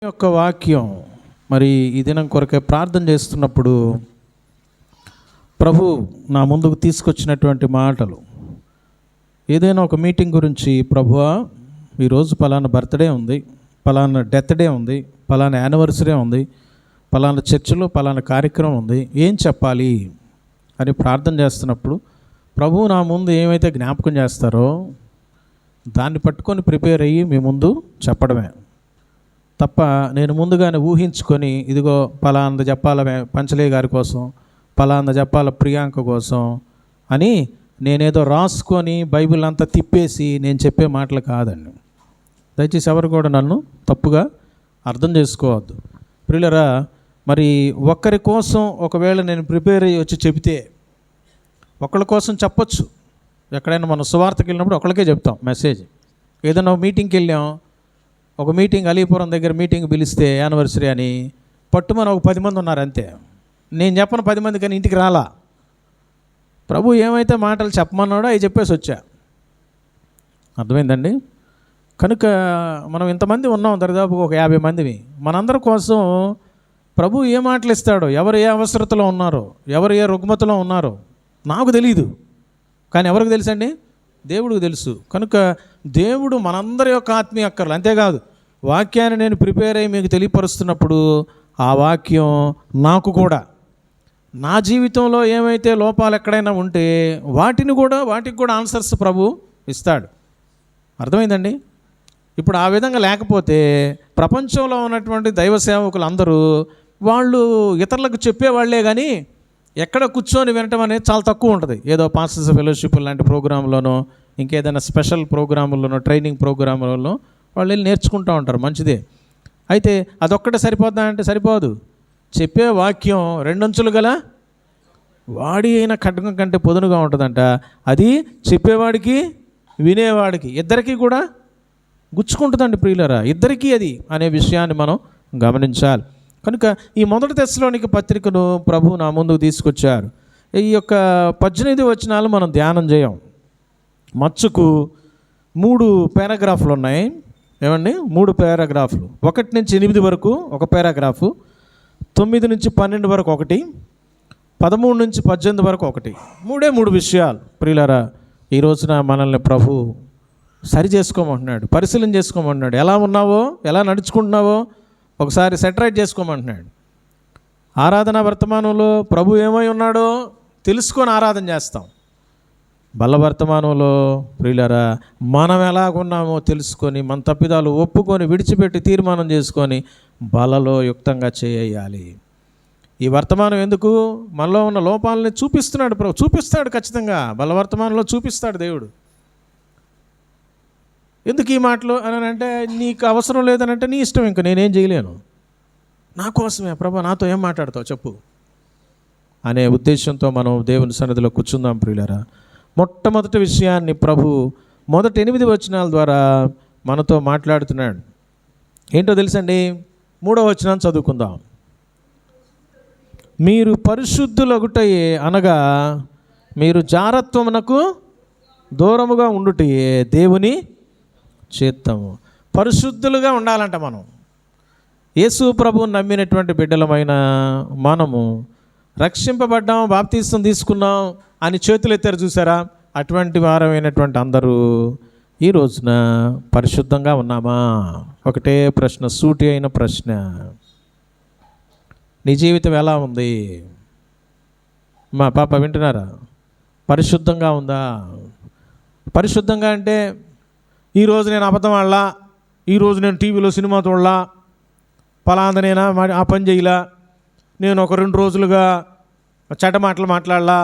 యొక్క వాక్యం మరి ఈ దినం కొరకే ప్రార్థన చేస్తున్నప్పుడు ప్రభు నా ముందుకు తీసుకొచ్చినటువంటి మాటలు, ఏదైనా ఒక మీటింగ్ గురించి, ప్రభువా ఈరోజు పలానా బర్త్డే ఉంది, పలానా డెత్ డే ఉంది, పలానా యానివర్సరీ ఉంది, పలానా చర్చిలో పలానా కార్యక్రమం ఉంది, ఏం చెప్పాలి అని ప్రార్థన చేస్తున్నప్పుడు ప్రభు నా ముందు ఏమైతే జ్ఞాపకం చేస్తారో దాన్ని పట్టుకొని ప్రిపేర్ అయ్యి మీ ముందు చెప్పడమే తప్ప, నేను ముందుగానే ఊహించుకొని ఇదిగో పలానా చెప్పాల పంచలే గారి కోసం, పలానా చెప్పాల ప్రియాంక కోసం అని నేనేదో రాసుకొని బైబిల్ అంతా తిప్పేసి నేను చెప్పే మాటలు కాదండి. దయచేసి ఎవరు కూడా నన్ను తప్పుగా అర్థం చేసుకోవద్దు. ప్రియులరా, మరి ఒక్కరి కోసం ఒకవేళ నేను ప్రిపేర్ అయ్యి వచ్చి చెబితే ఒకళ్ళ కోసం చెప్పొచ్చు. ఎక్కడైనా మనం సువార్తకి వెళ్ళినప్పుడు ఒకళ్ళకే చెప్తాం మెసేజ్. ఏదైనా మీటింగ్కి వెళ్ళాం, ఒక మీటింగ్ అలీపురం దగ్గర మీటింగ్ పిలిస్తే యానివర్సరీ అని పట్టుమని ఒక 10 మంది ఉన్నారు అంతే. నేను చెప్పను 10 మంది కానీ ఇంటికి రాలా. ప్రభు ఏమైతే మాటలు చెప్పమన్నాడో అవి చెప్పేసి వచ్చా. అర్థమైందండి? కనుక మనం ఇంతమంది ఉన్నాం, దరిదాపు ఒక 50 మందివి. మనందరి కోసం ప్రభు ఏ మాటలు ఇస్తాడో, ఎవరు ఏ అవసరతలో ఉన్నారో, ఎవరు ఏ రుగ్మతలో ఉన్నారో నాకు తెలియదు, కానీ ఎవరికి తెలుసండి? దేవుడికి తెలుసు. కనుక దేవుడు మనందరి యొక్క ఆత్మీయ అక్కర్లు, అంతేకాదు వాక్యాన్ని నేను ప్రిపేర్ అయ్యి మీకు తెలియపరుస్తున్నప్పుడు ఆ వాక్యం నాకు కూడా నా జీవితంలో ఏమైతే లోపాలు ఎక్కడైనా ఉంటే వాటికి కూడా ఆన్సర్స్ ప్రభు ఇస్తాడు. అర్థమైందండి? ఇప్పుడు ఆ విధంగా లేకపోతే ప్రపంచంలో ఉన్నటువంటి దైవ సేవకులు అందరూ వాళ్ళు ఇతరులకు చెప్పేవాళ్లే కానీ ఎక్కడ కూర్చొని వినటం అనేది చాలా తక్కువ ఉంటుంది. ఏదో పాస్టర్స్ ఫెలోషిప్ లాంటి ప్రోగ్రాంలోనో, ఇంకేదైనా స్పెషల్ ప్రోగ్రాముల్లోనో, ట్రైనింగ్ ప్రోగ్రాములలో వాళ్ళు వెళ్ళి నేర్చుకుంటూ ఉంటారు, మంచిదే. అయితే అదొక్కటే సరిపోద్దా అంటే సరిపోదు. చెప్పే వాక్యం 2 అంచులు గల వాడి అయిన ఖడ్గం కంటే పొదునుగా ఉంటుందంట. అది చెప్పేవాడికి వినేవాడికి ఇద్దరికీ కూడా గుచ్చుకుంటుందండి. ప్రియులరా, ఇద్దరికీ అది అనే విషయాన్ని మనం గమనించాలి. కనుక ఈ 1 తెస్సలోనిక పత్రికను ప్రభు నా ముందుకు తీసుకొచ్చారు. ఈ యొక్క 18 వచనాలు మనం ధ్యానం చేయం. మచ్చుకు 3 పారాగ్రాఫ్లు ఉన్నాయి. ఏమండి? 3 పారాగ్రాఫ్లు. 1 నుంచి 8 వరకు ఒక పారాగ్రాఫు, 9 నుంచి 12 వరకు ఒకటి, 13 నుంచి 18 వరకు ఒకటి. 3 విషయాలు. ప్రియులారా, ఈ రోజున మనల్ని ప్రభు సరి చేసుకోమంటున్నాడు, పరిశీలన చేసుకోమంటున్నాడు. ఎలా ఉన్నావో, ఎలా నడుచుకుంటున్నావో ఒకసారి సెటరైట్ చేసుకోమంటున్నాడు. ఆరాధన వర్తమానంలో ప్రభు ఏమై ఉన్నాడో తెలుసుకొని ఆరాధన చేస్తాం. బల్ల వర్తమానంలో ప్రియులారా, మనం ఎలాగున్నామో తెలుసుకొని, మన తప్పిదాలు ఒప్పుకొని, విడిచిపెట్టి తీర్మానం చేసుకొని బలలో యుక్తంగా చేయాలి. ఈ వర్తమానం ఎందుకు? మనలో ఉన్న లోపాలని చూపిస్తున్నాడు ప్రభు. చూపిస్తాడు ఖచ్చితంగా, బల్ల వర్తమానంలో చూపిస్తాడు దేవుడు. ఎందుకు ఈ మాటలు అని అంటే, నీకు అవసరం లేదనంటే నీ ఇష్టం, ఇంకా నేనేం చేయలేను. నా కోసమే ప్రభు, నాతో ఏం మాట్లాడతావు చెప్పు అనే ఉద్దేశంతో మనం దేవుని సన్నిధిలో కూర్చుందాం. ప్రియులారా, మొట్టమొదటి విషయాన్ని ప్రభు మొదటి 8 వచనాల ద్వారా మనతో మాట్లాడుతున్నాడు. ఏంటో తెలుసండి? 3వ వచనాన్ని చదువుకుందాం. మీరు పరిశుద్ధులగుటయే అనగా మీరు జారత్వమునకు దూరముగా ఉండుటయే దేవుని చిత్తము. పరిశుద్ధులుగా ఉండాలంట మనం. యేసు ప్రభువుని నమ్మినటువంటి బిడ్డలమైన మనము రక్షింపబడ్డాం, బాప్తీసం తీసుకున్నాం అని చేతులు ఎత్తారు చూసారా? అటువంటి వారమైనటువంటి అందరూ ఈ రోజున పరిశుద్ధంగా ఉన్నామా? ఒకటే ప్రశ్న, సూటి అయిన ప్రశ్న. నీ జీవితం ఎలా ఉంది? మా పాప వింటున్నారా? పరిశుద్ధంగా ఉందా? పరిశుద్ధంగా అంటే ఈరోజు నేను అబద్ధం ఆడలా, ఈరోజు నేను టీవీలో సినిమా చూడలా, పలాందనేనా ఆ పని చేయలా, నేను ఒక 2 రోజులుగా చెడ్డ మాటలు మాట్లాడలా.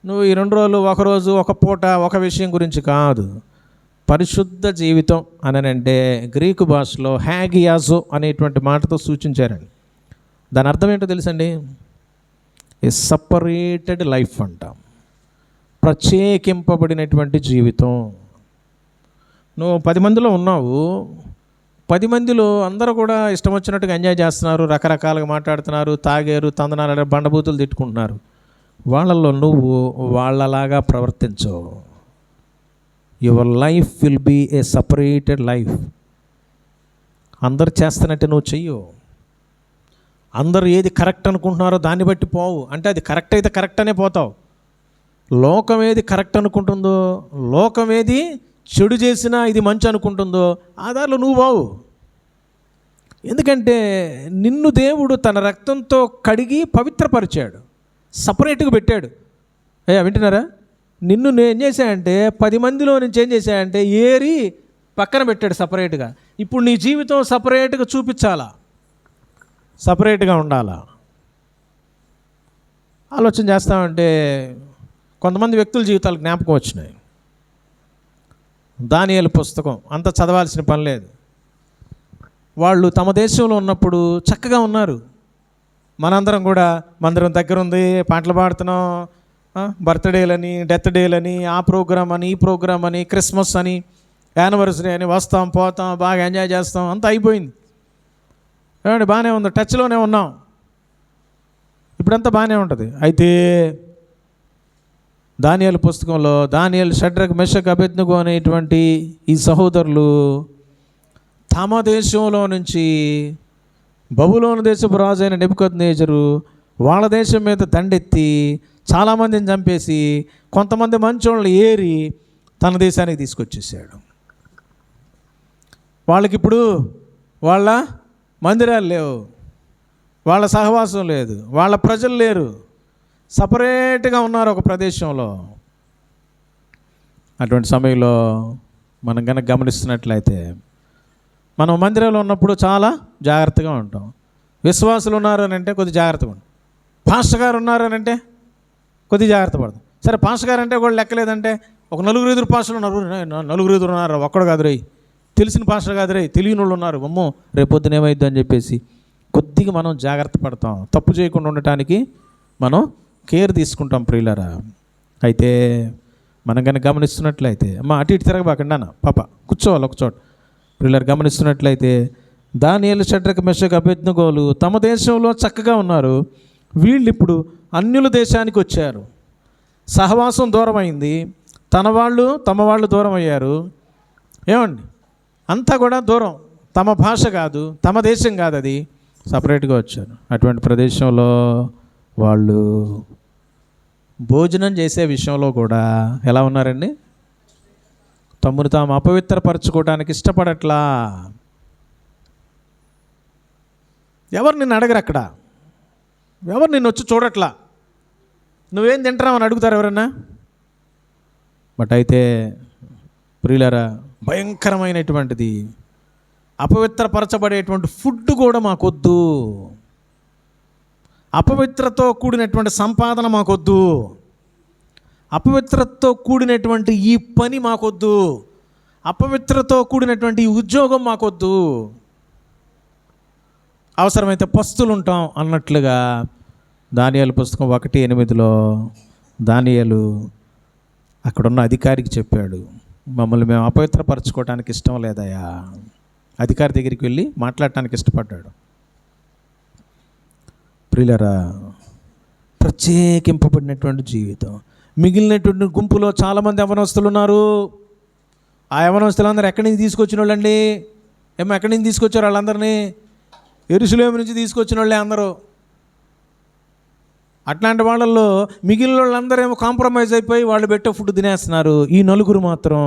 నువ్వు ఈ 2 రోజులు, ఒక రోజు, ఒక పూట, ఒక విషయం గురించి కాదు. పరిశుద్ధ జీవితం అని అంటే గ్రీకు భాషలో హ్యాగియాజో అనేటువంటి మాటతో సూచించారండి. దాని అర్థం ఏంటో తెలుసండి? ఏ సపరేటెడ్ లైఫ్ అంటాం. ప్రత్యేకింపబడినటువంటి జీవితం. నువ్వు 10 మందిలో ఉన్నావు, 10 మందిలో అందరూ కూడా ఇష్టం వచ్చినట్టుగా ఎంజాయ్ చేస్తున్నారు, రకరకాలుగా మాట్లాడుతున్నారు, తాగారు, తందనాలు, బండబూతులు తిట్టుకుంటున్నారు. వాళ్ళల్లో నువ్వు వాళ్ళలాగా ప్రవర్తించవు. Your life will be a separated life. అందరు చేస్తున్నట్టే నువ్వు చెయ్యు. అందరూ ఏది కరెక్ట్ అనుకుంటున్నారో దాన్ని బట్టి పోవు. అంటే అది కరెక్ట్ అయితే కరెక్ట్ అనే పోతావు. లోకం ఏది కరెక్ట్ అనుకుంటుందో, లోకం ఏది చెడు చేసినా ఇది మంచి అనుకుంటుందో ఆ దారిలో నువ్వు పోవు. ఎందుకంటే నిన్ను దేవుడు తన రక్తంతో కడిగి పవిత్రపరిచాడు, సపరేట్గా పెట్టాడు. వింటున్నారా? నిన్ను నేను ఏం చేశానంటే 10 మందిలో నుంచి ఏం చేశానంటే ఏరి పక్కన పెట్టాడు సపరేట్గా. ఇప్పుడు నీ జీవితం సపరేట్గా చూపించాలా, సపరేట్గా ఉండాలా. ఆలోచన చేస్తామంటే కొంతమంది వ్యక్తుల జీవితాలు జ్ఞాపకం వచ్చినాయి. దానియేలు పుస్తకం అంత చదవాల్సిన పని లేదు. వాళ్ళు తమ దేశంలో ఉన్నప్పుడు చక్కగా ఉన్నారు. మనందరం కూడా మందిరం దగ్గర ఉంది, పాటలు పాడుతున్నాం, బర్త్డేలని, డెత్ డేలని, ఆ ప్రోగ్రామ్ అని, ఈ ప్రోగ్రామ్ అని, క్రిస్మస్ అని, యానివర్సరీ అని, వస్తాం పోతాం, బాగా ఎంజాయ్ చేస్తాం, అంతా అయిపోయింది. ఏమండి, బాగానే ఉంది, టచ్లోనే ఉన్నాం, ఇప్పుడంతా బాగానే ఉంటుంది. అయితే దానియేలు పుస్తకంలో దానియేలు, షడ్రక్, మెషక్, అబేద్నెగో అనేటువంటి ఈ సహోదరులు తమ దేశంలో నుంచి బబులోను దేశపు రాజు అయిన నెబుకద్నెజరు వాళ్ళ దేశం మీద దండెత్తి చాలామందిని చంపేసి కొంతమంది మంచోళ్ళని ఏరి తన దేశానికి తీసుకొచ్చేసాడు. వాళ్ళకిప్పుడు వాళ్ళ మందిరాలు లేవు, వాళ్ళ సహవాసం లేదు, వాళ్ళ ప్రజలు లేరు, సపరేట్గా ఉన్నారు ఒక ప్రదేశంలో. అటువంటి సమయంలో మనం కనుక గమనిస్తున్నట్లయితే మనం మందిరంలో ఉన్నప్పుడు చాలా జాగ్రత్తగా ఉంటాం. విశ్వాసులు ఉన్నారు అని అంటే కొద్ది జాగ్రత్తగా ఉంటాం. పాస్టర్ గారు ఉన్నారు అని అంటే కొద్ది జాగ్రత్త పడతాం. సరే, పాస్టర్ గారు అంటే కూడా లెక్కలేదంటే ఒక 4-5 పాస్టర్లు ఉన్నారు, 4-5 ఉన్నారు, ఒక్కడు కాదు రే, తెలిసిన పాస్టర్ కాదు రే, తెలియని వాళ్ళు ఉన్నారు, అమ్మో రేపొద్దున ఏమైద్ది అని చెప్పేసి కొద్దిగా మనం జాగ్రత్త పడతాం. తప్పు చేయకుండా ఉండటానికి మనం కేర్ తీసుకుంటాం ప్రియులారా. అయితే మనం కనుక గమనిస్తున్నట్లయితే, అమ్మ అటు ఇటు తిరగబాకండి అన్న, పాప కూర్చోవాలి ఒక చోట. ప్రియులారు గమనిస్తున్నట్లయితే దానియేలు, షడ్రక్, మెషక్, అబేద్నెగోలు తమ దేశంలో చక్కగా ఉన్నారు. వీళ్ళు ఇప్పుడు అన్యుల దేశానికి వచ్చారు. సహవాసం దూరం అయింది, తమ వాళ్ళు దూరం అయ్యారు. ఏమండి, అంతా కూడా దూరం, తమ భాష కాదు, తమ దేశం కాదు, అది సపరేట్గా వచ్చారు. అటువంటి ప్రదేశంలో వాళ్ళు భోజనం చేసే విషయంలో కూడా ఎలా ఉన్నారండి? తమను తాము అపవిత్రపరచుకోవడానికి ఇష్టపడట్లా. ఎవరు నిన్ను అడగరు అక్కడ, ఎవరు నిన్ను వచ్చి చూడట్లా, నువ్వేం తింటున్నావు అని అడుగుతారు ఎవరన్నా? బట్ అయితే ప్రియులారా, భయంకరమైనటువంటిది అపవిత్రపరచబడేటువంటి ఫుడ్ కూడా మాకొద్దు, అపవిత్రతో కూడినటువంటి సంపాదన మాకొద్దు, అపవిత్రతో కూడినటువంటి ఈ పని మాకొద్దు, అపవిత్రతో కూడినటువంటి ఈ ఉద్యోగం మాకొద్దు, అవసరమైతే పస్తులు ఉంటాం అన్నట్లుగా దానియేలు పుస్తకం 1:8 దానియేలు అక్కడున్న అధికారికి చెప్పాడు, మమ్మల్ని మేము అపవిత్రపరచుకోవడానికి ఇష్టం లేదయ్యా. అధికారి దగ్గరికి వెళ్ళి మాట్లాడటానికి ఇష్టపడ్డాడు. ప్రియులారా, ప్రత్యేకింపబడినటువంటి జీవితం. మిగిలినటువంటి గుంపులో చాలామంది యవనస్తులు ఉన్నారు. ఆ యవనస్తులందరూ ఎక్కడి నుంచి తీసుకొచ్చిన వాళ్ళండి? ఎక్కడి నుంచి తీసుకొచ్చారు వాళ్ళందరినీ? యెరూషలేము నుంచి తీసుకొచ్చిన వాళ్ళే అందరూ. అట్లాంటి వాళ్ళల్లో మిగిలిన వాళ్ళందరూ ఏమో కాంప్రమైజ్ అయిపోయి వాళ్ళు పెట్టే ఫుడ్ తినేస్తున్నారు. ఈ నలుగురు మాత్రం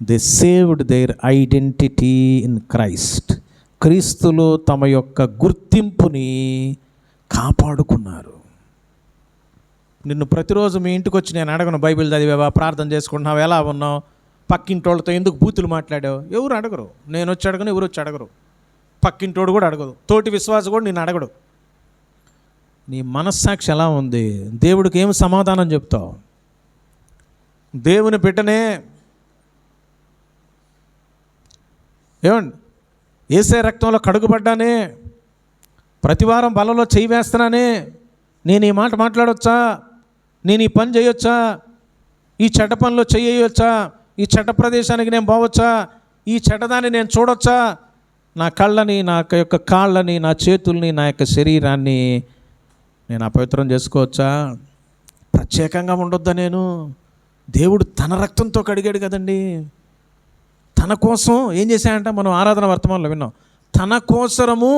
they saved there identity in Christ. క్రీస్తులో తమ యొక్క గుర్తింపుని కాపాడుకున్నారు. నిన్ను ప్రతిరోజు మీ ఇంటికి వచ్చి నేను అడగను, బైబిల్ చదివావా, ప్రార్థన చేసుకుంటున్నావు, ఎలా ఉన్నావు, పక్కింటోళ్ళతో ఎందుకు బూతులు మాట్లాడావు, ఎవరు అడగరు. నేను వచ్చి అడగను, ఎవరు వచ్చి అడగరు, పక్కింటోడు కూడా అడగదు, తోటి విశ్వాసం కూడా నేను అడగడు. నీ మనస్సాక్షి ఎలా ఉంది? దేవుడికి ఏం సమాధానం చెప్తావు? దేవుని బిడ్డనే, ఏమండి, యేసే రక్తంలో కడుగుపడ్డానే, ప్రతివారం బలలో చేయి వేస్తున్నానే, నేను ఈ మాట మాట్లాడొచ్చా, నేను ఈ పని చేయొచ్చా, ఈ చెడ్డ పనిలో చేయొచ్చా, ఈ చెడ్డ ప్రదేశానికి నేను పోవచ్చా, ఈ చెడ్డదాన్ని నేను చూడొచ్చా, నా కళ్ళని, నా యొక్క కాళ్ళని, నా చేతుల్ని, నా యొక్క శరీరాన్ని నేను అపవిత్రం చేసుకోవచ్చా? ప్రత్యేకంగా ఉండొద్దా నేను? దేవుడు తన రక్తంతో కడిగాడు కదండి, తన తన కోసం ఏం చేశాడంట, మనం ఆరాధన వర్తమానంలో విన్నాం, తన కోసరము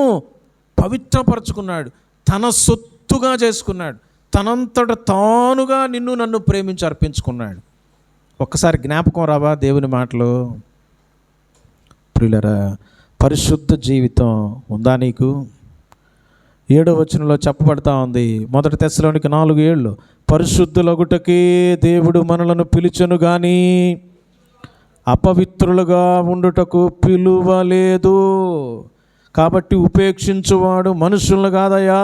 పవిత్రపరచుకున్నాడు, తన సొత్తుగా చేసుకున్నాడు, తనంతట తానుగా నిన్ను నన్ను ప్రేమించి అర్పించుకున్నాడు. ఒక్కసారి జ్ఞాపకం రావా దేవుని మాటలు? ప్రియులరా, పరిశుద్ధ జీవితం ఉందా నీకు? 7వ వచనంలో చెప్పబడతా ఉంది, 1 తెస్సలోనికీ 4:7, పరిశుద్ధులగుటకే దేవుడు మనలను పిలిచెను గాని అపవిత్రులుగా ఉండుటకు పిలువలేదు. కాబట్టి ఉపేక్షించువాడు మనుషులను కాదయ్యా,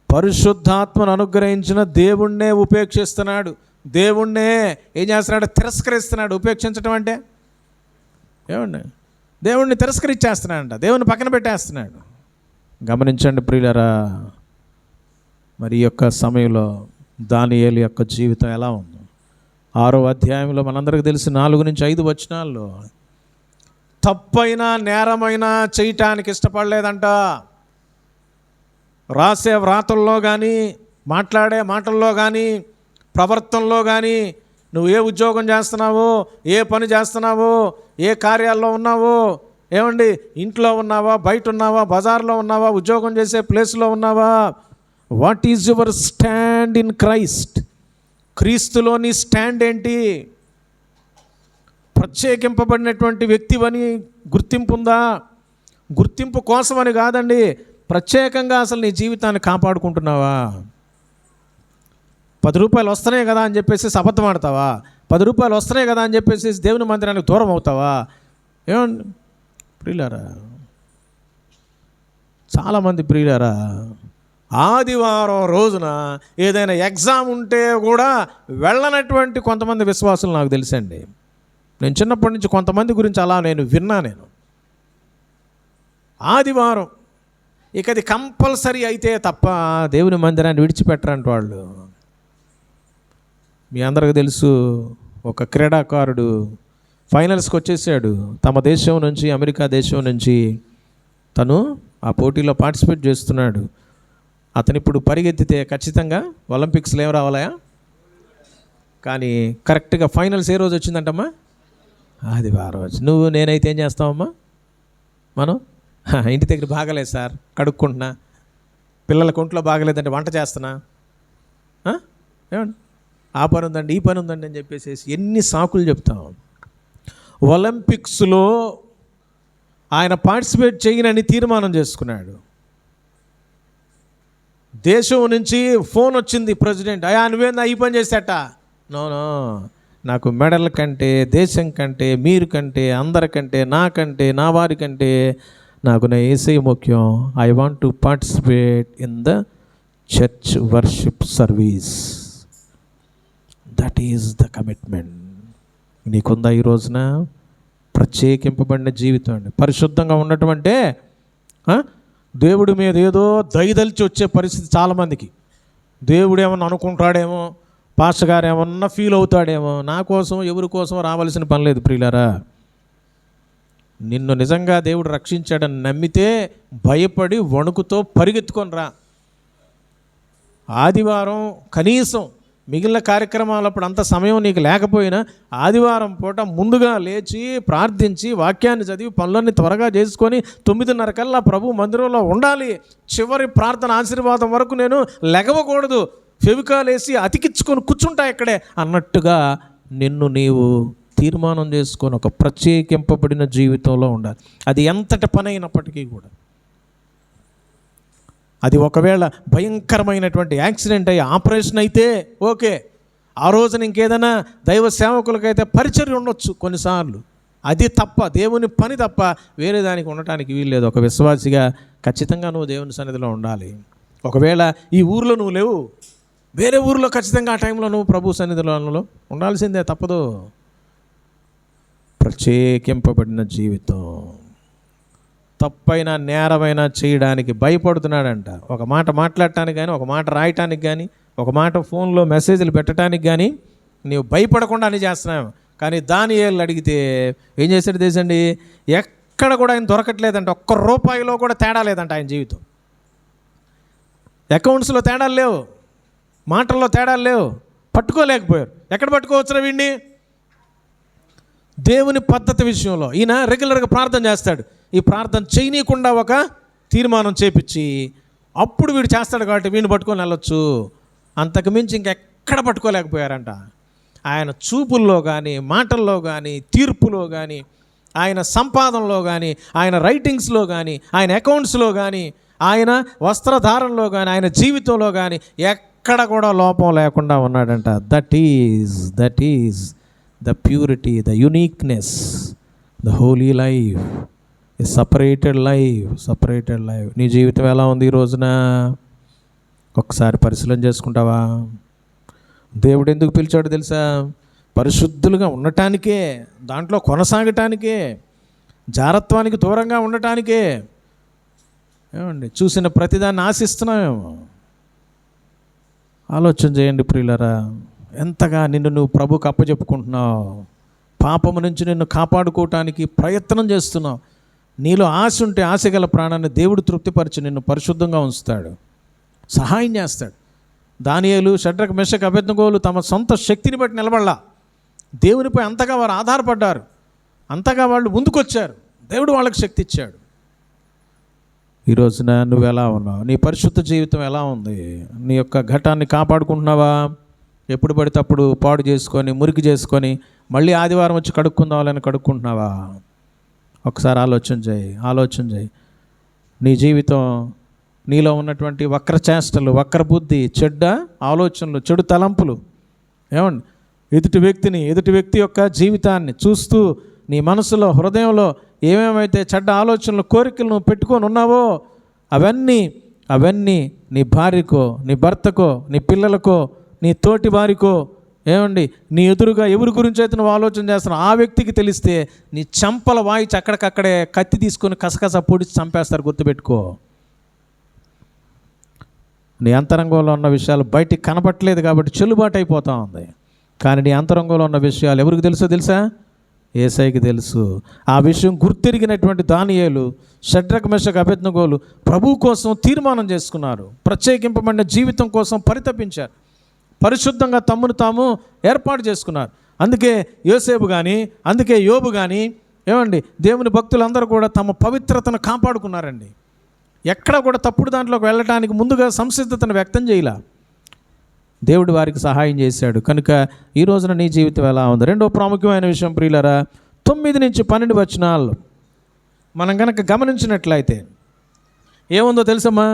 పరిశుద్ధాత్మను అనుగ్రహించిన దేవుణ్ణే ఉపేక్షిస్తున్నాడు. దేవుణ్ణే ఏం చేస్తున్నాడు? తిరస్కరిస్తున్నాడు. ఉపేక్షించడం అంటే ఏమండి? దేవుణ్ణి తిరస్కరించేస్తున్నాడంట, దేవుని పక్కన పెట్టేస్తున్నాడు. గమనించండి ప్రియులరా, మరి ఈ యొక్క సమయంలో దానియేలు యొక్క జీవితం ఎలా ఉంది? 6వ అధ్యాయంలో మనందరికీ తెలిసి 4-5 వచనాల్లో తప్పైనా నేరమైనా చేయటానికి ఇష్టపడలేదంట. రాసే వ్రాతల్లో కానీ, మాట్లాడే మాటల్లో కానీ, ప్రవర్తనలో కానీ, నువ్వు ఏ ఉద్యోగం చేస్తున్నావో, ఏ పని చేస్తున్నావో, ఏ కార్యాల్లో ఉన్నావో, ఏమండి, ఇంట్లో ఉన్నావా, బయట ఉన్నావా, బజార్లో ఉన్నావా, ఉద్యోగం చేసే ప్లేస్లో ఉన్నావా, what is your stand in Christ? క్రీస్తులోని స్టాండ్ ఏంటి? ప్రత్యేకింపబడినటువంటి వ్యక్తివని గుర్తింపు ఉందా? గుర్తింపు కోసమని కాదండి, ప్రత్యేకంగా అసలు నీ జీవితాన్ని కాపాడుకుంటున్నావా? 10 రూపాయలు వస్తున్నాయి కదా అని చెప్పేసి అబద్ధం ఆడతావా? 10 రూపాయలు వస్తున్నాయి కదా అని చెప్పేసి దేవుని మందిరానికి దూరం అవుతావా? ఏమండి ప్రియులారా, చాలామంది ప్రియులారా, ఆదివారం రోజున ఏదైనా ఎగ్జామ్ ఉంటే కూడా వెళ్ళనటువంటి కొంతమంది విశ్వాసులు నాకు తెలుసండి. నేను చిన్నప్పటి నుంచి కొంతమంది గురించి అలా నేను విన్నా. ఆదివారం ఇక అది కంపల్సరీ అయితే తప్ప దేవుని మందిరాన్ని విడిచిపెట్టరంట వాళ్ళు. మీ అందరికీ తెలుసు, ఒక క్రీడాకారుడు ఫైనల్స్కి వచ్చేసాడు. తమ దేశం నుంచి, అమెరికా దేశం నుంచి తను ఆ పోటీలో పార్టిసిపేట్ చేస్తున్నాడు. అతను ఇప్పుడు పరిగెత్తితే ఖచ్చితంగా ఒలింపిక్స్లో ఏం రావాలయా? కానీ కరెక్ట్గా ఫైనల్స్ ఏ రోజు వచ్చిందంటమ్మా? ఆదివారం వచ్చి. నువ్వు నేనైతే ఏం చేస్తామమ్మా? మనం ఇంటి దగ్గర బాగలేదు సార్, కడుక్కుంటున్నా, పిల్లలకు ఒంట్లో బాగలేదంటే వంట చేస్తున్నా, ఏమండి ఆ పని ఉందండి, ఈ పని ఉందండి అని చెప్పేసి ఎన్ని సాకులు చెప్తాం. ఒలింపిక్స్లో ఆయన పార్టిసిపేట్ చేయనని తీర్మానం చేసుకున్నాడు. దేశం నుంచి ఫోన్ వచ్చింది, ప్రెసిడెంట్, అయ్యా నువ్వేందా ఈ పని చేసేట? నో, నాకు మెడల్ కంటే, దేశం కంటే, మీరు కంటే, అందరికంటే, నాకంటే, నా వారి కంటే నాకు నా యేసయ్య ముఖ్యం. I want to participate in the church worship service. That is the commitment. నీకుందా ఈ రోజున? ప్రత్యేకింపబడిన జీవితం అండి. పరిశుద్ధంగా ఉండటం అంటే దేవుడి మీద ఏదో దయదలిచి వచ్చే పరిస్థితి చాలామందికి. దేవుడు ఏమన్నా అనుకుంటాడేమో, పాస్టర్ గారు ఏమన్నా ఫీల్ అవుతాడేమో. నా కోసం ఎవరి కోసం రావాల్సిన పని లేదు ప్రియులారా. నిన్ను నిజంగా దేవుడు రక్షించాడని నమ్మితే భయపడి వణుకుతో పరిగెత్తుకొని రా. ఆదివారం కనీసం మిగిలిన కార్యక్రమాలప్పుడు అంత సమయం నీకు లేకపోయినా ఆదివారం పూట ముందుగా లేచి ప్రార్థించి వాక్యాన్ని చదివి పనులన్నీ త్వరగా చేసుకొని 9:30 కల్లా ప్రభు మందిరంలో ఉండాలి. చివరి ప్రార్థన ఆశీర్వాదం వరకు నేను లెగవకూడదు, ఫెవికాలేసి అతికించుకొని కూర్చుంటా ఇక్కడే అన్నట్టుగా నిన్ను నీవు తీర్మానం చేసుకొని ఒక ప్రత్యేకింపబడిన జీవితంలో ఉండాలి. అది ఎంతటి పని అయినప్పటికీ కూడా. అది ఒకవేళ భయంకరమైనటువంటి యాక్సిడెంట్ అయ్యి ఆపరేషన్ అయితే ఓకే, ఆ రోజున ఇంకేదైనా దైవ సేవకులకైతే పరిచర్య ఉండొచ్చు కొన్నిసార్లు. అది తప్ప, దేవుని పని తప్ప వేరే దానికి ఉండటానికి వీల్లేదు. ఒక విశ్వాసిగా ఖచ్చితంగా నువ్వు దేవుని సన్నిధిలో ఉండాలి. ఒకవేళ ఈ ఊరిలో నువ్వు లేవు, వేరే ఊరిలో ఖచ్చితంగా ఆ టైంలో నువ్వు ప్రభు సన్నిధిలో ఉండాల్సిందే, తప్పదు. ప్రత్యేకింపబడిన జీవితం. తప్పైనా నేరమైనా చేయడానికి భయపడుతున్నాడంట. ఒక మాట మాట్లాడటానికి కానీ, ఒక మాట రాయటానికి కానీ, ఒక మాట ఫోన్లో మెసేజ్లు పెట్టడానికి కానీ నీవు భయపడకుండా అని చేస్తున్నావు. కానీ దానియేలు అడిగితే ఏం చేశాడు తెలుసండి? ఎక్కడ కూడా ఆయన దొరకట్లేదంట. ₹1 కూడా తేడా లేదంట ఆయన జీవితం. అకౌంట్స్లో తేడాలు లేవు, మాటల్లో తేడాలు లేవు, పట్టుకోలేకపోయారు. ఎక్కడ పట్టుకోవచ్చురా వీడిని? దేవుని పద్ధతి విషయంలో ఈయన రెగ్యులర్గా ప్రార్థన చేస్తాడు. ఈ ప్రార్థన చేయనీయకుండా ఒక తీర్మానం చేపించి అప్పుడు వీడు చేస్తాడు కాబట్టి వీడిని పట్టుకొని వెళ్ళొచ్చు. అంతకు మించి ఇంకెక్కడ పట్టుకోలేకపోయారంట. ఆయన చూపుల్లో కానీ, మాటల్లో కానీ, తీర్పులో కానీ, ఆయన సంపాదనలో కానీ, ఆయన రైటింగ్స్లో కానీ, ఆయన అకౌంట్స్లో కానీ, ఆయన వస్త్రధారణలో కానీ, ఆయన జీవితంలో కానీ ఎక్కడ కూడా లోపం లేకుండా ఉన్నాడంట. That is the purity, the uniqueness, the Holi life, separated life. నీ జీవితం ఎలా ఉంది ఈ రోజున? ఒకసారి పరిశీలన చేసుకుంటావా? దేవుడు ఎందుకు పిలిచాడు తెలుసా? పరిశుద్ధులుగా ఉండటానికే, దాంట్లో కొనసాగటానికే, జారత్వానికి దూరంగా ఉండటానికే. ఏమండి, చూసిన ప్రతిదాన్ని ఆశిస్తున్నామేమో. ఆలోచన చేయండి ప్రియులరా, ఎంతగా నిన్ను నువ్వు ప్రభుకు అప్పచెప్పుకుంటున్నావు. పాపము నుంచి నిన్ను కాపాడుకోవటానికి ప్రయత్నం చేస్తున్నావు. నీలో ఆశ ఉంటే ఆశగల ప్రాణాన్ని దేవుడు తృప్తిపరిచి నిన్ను పరిశుద్ధంగా ఉంచుతాడు, సహాయం చేస్తాడు. దానియేలు, షడ్రక్, మెషక్, అబేద్నెగోలు తమ సొంత శక్తిని బట్టి నిలబడలా. దేవునిపై అంతగా వారు ఆధారపడ్డారు, అంతగా వాళ్ళు ముందుకొచ్చారు. దేవుడు వాళ్ళకి శక్తి ఇచ్చాడు. ఈ రోజున నువ్వు ఎలా ఉన్నావు? నీ పరిశుద్ధ జీవితం ఎలా ఉంది? నీ యొక్క ఘటాన్ని కాపాడుకుంటున్నావా? ఎప్పుడు పడితే అప్పుడు పాడు చేసుకొని, మురికి చేసుకొని, మళ్ళీ ఆదివారం వచ్చి కడుక్కుందామని కడుక్కుంటున్నావా? ఒకసారి ఆలోచన చేయి. నీ జీవితం, నీలో ఉన్నటువంటి వక్ర చేష్టలు, వక్ర బుద్ధి, చెడ్డ ఆలోచనలు, చెడు తలంపులు, ఏమండి, ఎదుటి వ్యక్తి యొక్క జీవితాన్ని చూస్తూ నీ మనసులో, హృదయంలో ఏమేమైతే చెడ్డ ఆలోచనలు, కోరికలు నువ్వు పెట్టుకొని ఉన్నావో అవన్నీ నీ భార్యకో, నీ భర్తకో, నీ పిల్లలకో, నీ తోటి వారికో, ఏమండి, నీ ఎదురుగా ఎవరి గురించి అయితే నువ్వు ఆలోచన చేస్తున్నావు ఆ వ్యక్తికి తెలిస్తే నీ చంపల వాయిచి అక్కడికక్కడే కత్తి తీసుకొని కసకస పొడిచి చంపేస్తారు. గుర్తుపెట్టుకో. నీ అంతరంగంలో ఉన్న విషయాలు బయటికి కనపట్లేదు కాబట్టి చెల్లుబాటు అయిపోతూ ఉంది. కానీ నీ అంతరంగంలో ఉన్న విషయాలు ఎవరికి తెలుసా? యేసయ్యకి తెలుసు. ఆ విషయం గుర్తెరిగినటువంటి దానియేలు, షడ్రక్, మెషక్, అబేద్నెగోలు ప్రభువు కోసం తీర్మానం చేసుకున్నారు. ప్రత్యేకింపబడిన జీవితం కోసం పరితపించారు. పరిశుద్ధంగా తమ్మును తాము ఏర్పాటు చేసుకున్నారు. అందుకే యోసేపు కానీ, అందుకే యోబు కానీ, ఏమండి, దేవుని భక్తులందరూ కూడా తమ పవిత్రతను కాపాడుకున్నారండి. ఎక్కడ కూడా తప్పుడు దాంట్లోకి వెళ్ళడానికి ముందుగా సంసిద్ధతను వ్యక్తం చేయలే. దేవుడు వారికి సహాయం చేశాడు. కనుక ఈ రోజున నీ జీవితం ఎలా ఉంది? రెండో ప్రాముఖ్యమైన విషయం ప్రియులరా, 9 నుంచి 12 వచనాలు మనం కనుక గమనించినట్లయితే ఏముందో తెలుసమ్మా?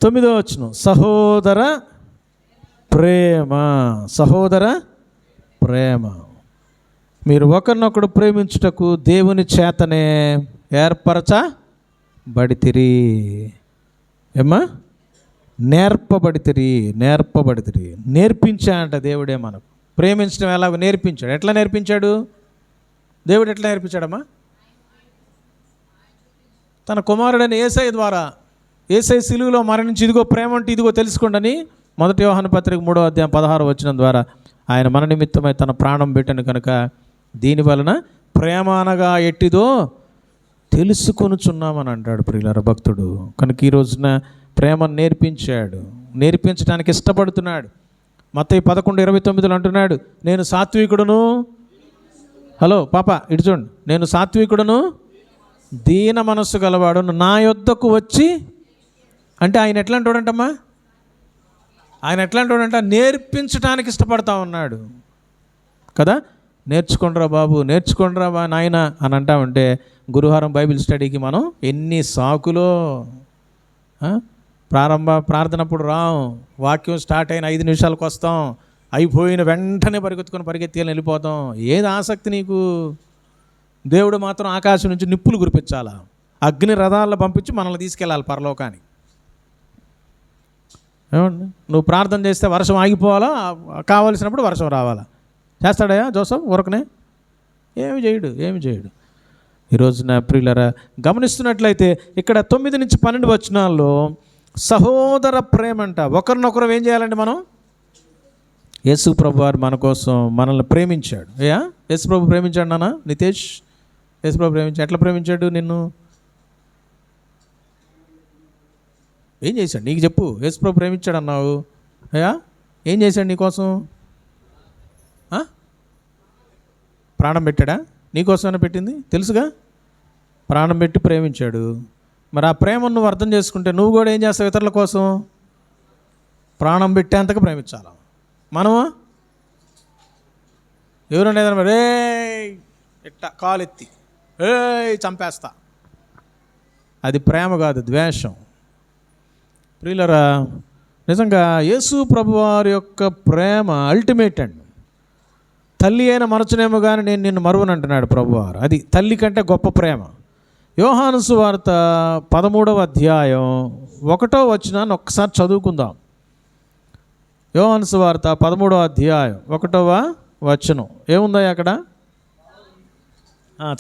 9వ వచనం, సహోదర ప్రేమ. మీరు ఒకరినొకడు ప్రేమించుటకు దేవుని చేతనే ఏర్పరచబడితిరి. ఏమ్మా? నేర్పబడితిరి. నేర్పించా అంట దేవుడే మనకు. ప్రేమించడం ఎలాగో నేర్పించాడు. ఎట్లా నేర్పించాడు? దేవుడు ఎట్లా నేర్పించాడమ్మా? తన కుమారుడైన యేసయ్య ద్వారా. యేసయ్య సిలువలో మరణించి ఇదిగో ప్రేమ అంటే ఇదిగో తెలుసుకోండి అని 1 యోహాను పత్రిక 3వ అధ్యాయం 16వ వచనం ద్వారా ఆయన మన నిమిత్తమై తన ప్రాణం పెట్టాను. కనుక దీని వలన ప్రేమ అనగా ఎట్టిదో తెలుసుకొనుచున్నామని అంటాడు ప్రియులారా భక్తుడు. కనుక ఈ రోజున ప్రేమను నేర్పించడానికి ఇష్టపడుతున్నాడు. మత్తయి 11:29 అంటున్నాడు, నేను సాత్వికుడును, హలో పాప ఇటు చూడండి, నేను సాత్వికుడును, దీన మనస్సు గలవాడును, నా యొద్దకు వచ్చి. అంటే ఆయన ఎట్లా అంటాడంటమ్మా? ఆయన ఎట్లా అంటాడంట? నేర్పించడానికి ఇష్టపడతా ఉన్నాడు కదా. నేర్చుకోండిరా బాబు, నేర్చుకోండిరా నాయన అని అంటామంటే గురువారం బైబిల్ స్టడీకి మనం ఎన్ని సాకులో ప్రార్థనప్పుడు రాం, వాక్యం స్టార్ట్ అయిన 5 నిమిషాలకు వస్తాం, అయిపోయిన వెంటనే పరిగెత్తుకొని వెళ్ళిపోతాం. ఏది ఆసక్తి నీకు? దేవుడు మాత్రం ఆకాశం నుంచి నిప్పులు కురిపించాలా, అగ్ని రథాలను పంపించి మనల్ని తీసుకెళ్ళాలి పరలోకానికి. ఏమండి, నువ్వు ప్రార్థన చేస్తే వర్షం ఆగిపోవాలా, కావలసినప్పుడు వర్షం రావాలా? చేస్తాడయా జోసఫ్ ఊరకనే? ఏమి చేయడు. ఈరోజున ప్రియులరా గమనిస్తున్నట్లయితే ఇక్కడ 9 నుంచి 12 వచనాల్లో సహోదర ప్రేమ అంట. ఒకరినొకరు ఏం చేయాలండి మనం? యేసు ప్రభు వారు మన కోసం మనల్ని ప్రేమించాడు. యేసు ప్రభు ప్రేమించాడు నాన్న నితేష్. యేసు ప్రభు ప్రేమించాడు. ఎట్లా ప్రేమించాడు నిన్ను? ఏం చేశాడు నీకు చెప్పు? యేసు ప్రభు ప్రేమించాడు అన్నావు, ఏం చేశాడు నీకోసం? ప్రాణం పెట్టాడా? నీకోసమైనా పెట్టింది తెలుసుగా. ప్రాణం పెట్టి ప్రేమించాడు. మరి ఆ ప్రేమను నువ్వు అర్థం చేసుకుంటే నువ్వు కూడా ఏం చేస్తావు? ఇతరుల కోసం ప్రాణం పెట్టేంతగా ప్రేమించాలి. మనము ఎవరైనా ఏదైనా రే ఇట్ట కాలు ఎత్తి చంపేస్తా, అది ప్రేమ కాదు, ద్వేషం. ప్రియులరా, నిజంగా యేసు ప్రభువారి యొక్క ప్రేమ అల్టిమేట్ అండి. తల్లి అయిన మరచునేమో కానీ నేను నిన్ను మరువను అంటున్నాడు ప్రభువారు. అది తల్లి కంటే గొప్ప ప్రేమ. యోహాను సువార్త 13వ అధ్యాయం 1వ వచనాన్ని ఒక్కసారి చదువుకుందాం. యోహాను సువార్త 13వ అధ్యాయం 1వ వచనం ఏముందా అక్కడ?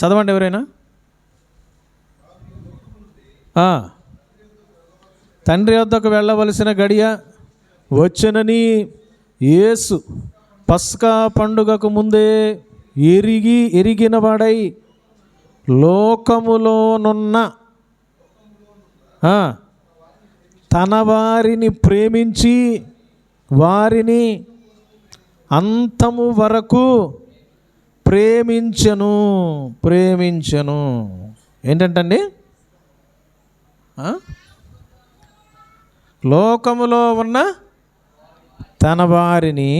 చదవండి ఎవరైనా. తండ్రి వద్దకు వెళ్ళవలసిన గడియ వచ్చెనని యేసు పస్కా పండుగకు ముందే ఎరిగిన వాడై లోకములోనున్న తన వారిని ప్రేమించి వారిని అంతము వరకు ప్రేమించెను. ఏంటంటండి? లోకములో ఉన్న తన వారిని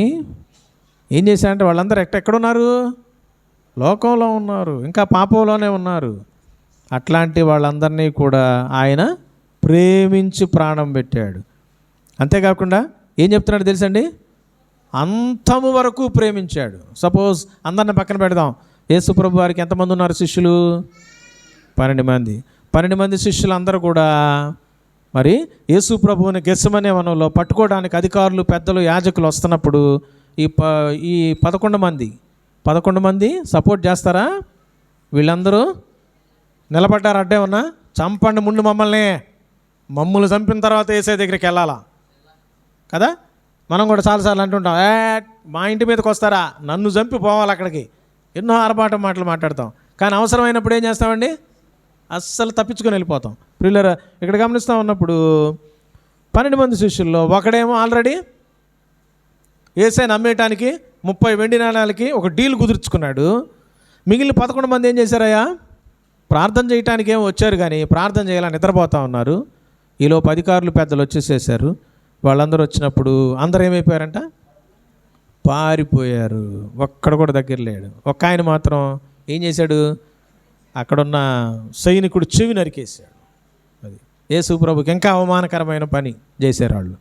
ఏం చేశారంటే వాళ్ళందరూ ఎక్కడున్నారు? లోకంలో ఉన్నారు, ఇంకా పాపంలోనే ఉన్నారు. అట్లాంటి వాళ్ళందరినీ కూడా ఆయన ప్రేమించి ప్రాణం పెట్టాడు. అంతేకాకుండా ఏం చెప్తున్నాడు తెలుసండి? అంతము వరకు ప్రేమించాడు. సపోజ్ అందరిని పక్కన పెడదాం. యేసు ప్రభు వారికి ఎంతమంది ఉన్నారు శిష్యులు? 12 మంది. 12 మంది శిష్యులు అందరూ కూడా మరి యేసు ప్రభువుని గెత్సెమనే వనంలో పట్టుకోవడానికి అధికారులు, పెద్దలు, యాజకులు వస్తున్నప్పుడు ఈ 11 మంది సపోర్ట్ చేస్తారా? వీళ్ళందరూ నిలబడ్డారు. అడ్డే ఉన్నా చంపండి ముందు మమ్మల్ని చంపిన తర్వాత యేసయ్య దగ్గరికి వెళ్ళాలా కదా. మనం కూడా చాలాసార్లు అంటుంటాం, మా ఇంటి మీదకి వస్తారా, నన్ను చంపి పోవాలి అక్కడికి, ఎన్నో ఆర్భాటం మాటలు మాట్లాడతాం. కానీ అవసరమైనప్పుడు ఏం చేస్తామండి? అస్సలు తప్పించుకొని వెళ్ళిపోతాం. ప్రియులారా, ఇక్కడ గమనిస్తూ ఉన్నప్పుడు 12 మంది శిష్యుల్లో ఒకడేమో ఆల్రెడీ యేసయ్యను నమ్మేయటానికి 30 వెండి నాణాలకి ఒక డీల్ కుదుర్చుకున్నాడు. మిగిలిన 11 మంది ఏం చేశారయ్యా? ప్రార్థన చేయటానికి ఏమో వచ్చారు, కానీ ప్రార్థన చేయాలని నిద్రపోతూ ఉన్నారు. ఈలోపు అధికారులు, పెద్దలు వచ్చేసేసారు. వాళ్ళందరూ వచ్చినప్పుడు అందరూ ఏమైపోయారంట? పారిపోయారు. ఒక్కడ కూడా దగ్గర లేడు. ఒక ఆయన మాత్రం ఏం చేశాడు? అక్కడున్న సైనికుడు చెవి నరికేశాడు. అది యేసు ప్రభుకి ఇంకా అవమానకరమైన పని చేశారు వాళ్ళు.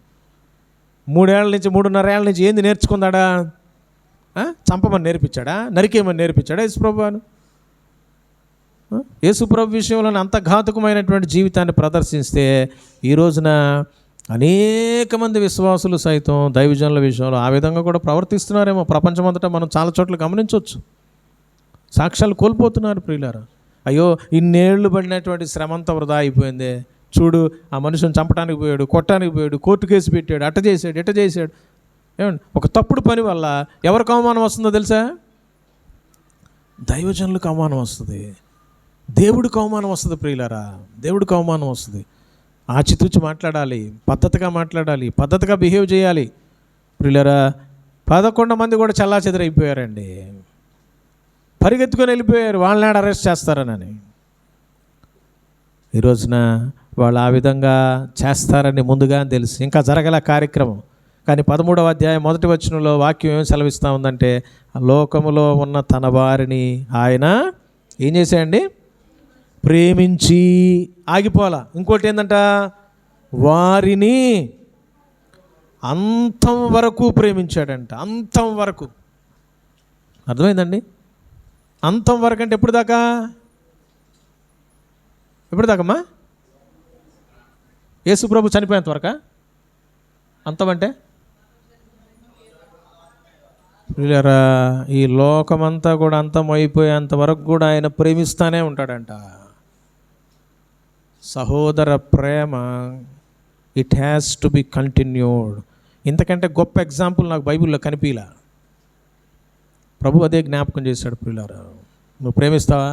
3.5 ఏళ్ళ నుంచి ఏంది నేర్చుకుందాడా? చంపమని నేర్పించాడా? నరికేయమని నేర్పించాడా యేసు ప్రభువాను? యేసు ప్రభు విషయంలో అంత ఘాతుకమైనటువంటి జీవితాన్ని ప్రదర్శిస్తే ఈ రోజున అనేక మంది విశ్వాసులు సైతం దైవజనుల విషయంలో ఆ విధంగా కూడా ప్రవర్తిస్తున్నారేమో. ప్రపంచమంతటా మనం చాలా చోట్ల గమనించవచ్చు. సాక్ష్యాలు కోల్పోతున్నారు ప్రియులారా. అయ్యో, ఇన్నేళ్లు పడినటువంటి శ్రమంతా వృధా అయిపోయిందే. చూడు, ఆ మనుషుని చంపడానికి పోయాడు, కొట్టడానికి పోయాడు, కోర్టు కేసు పెట్టాడు, అట్ట చేశాడు. ఏమండి, ఒక తప్పుడు పని వల్ల ఎవరికి అవమానం వస్తుందో తెలుసా? దైవజనులకు అవమానం వస్తుంది, దేవుడికి అవమానం వస్తుంది ప్రియులారా. దేవుడికి అవమానం వస్తుంది. ఆచితూచి మాట్లాడాలి, పద్ధతిగా మాట్లాడాలి, పద్ధతిగా బిహేవ్ చేయాలి. ప్రియులారా, 11 మంది కూడా చల్లాచెదరైపోయారండి. పరిగెత్తుకొని వెళ్ళిపోయారు, వాళ్ళని అరెస్ట్ చేస్తారనని. ఈ రోజున వాళ్ళు ఆ విధంగా చేస్తారని ముందుగా తెలుసు, ఇంకా జరగల కార్యక్రమం. కానీ 13వ అధ్యాయం 1వ వచనంలో వాక్యం ఏం సెలవిస్తూ ఉందంటే, లోకములో ఉన్న తన వారిని ఆయన ఏం చేశాడండి? ప్రేమించి ఆగిపోలా. ఇంకోటి ఏంటంట? వారిని అంతం వరకు ప్రేమించాడంట. అంతం వరకు. అర్థమైందండి? అంతం వరకు అంటే ఎప్పుడు దాకమ్మా? యేసు ప్రభు చనిపోయేంత వరకా? అంతం అంటే ఈ లోకమంతా కూడా అంతం అయిపోయేంత వరకు కూడా ఆయన ప్రేమిస్తూనే ఉంటాడంట. సహోదర ప్రేమ it has to be continued. ఇంతకంటే గొప్ప ఎగ్జాంపుల్ నాకు బైబిల్లో కనిపించలా. ప్రభు అదే జ్ఞాపకం చేశాడు. ప్రియులారా, నువ్వు ప్రేమిస్తావా?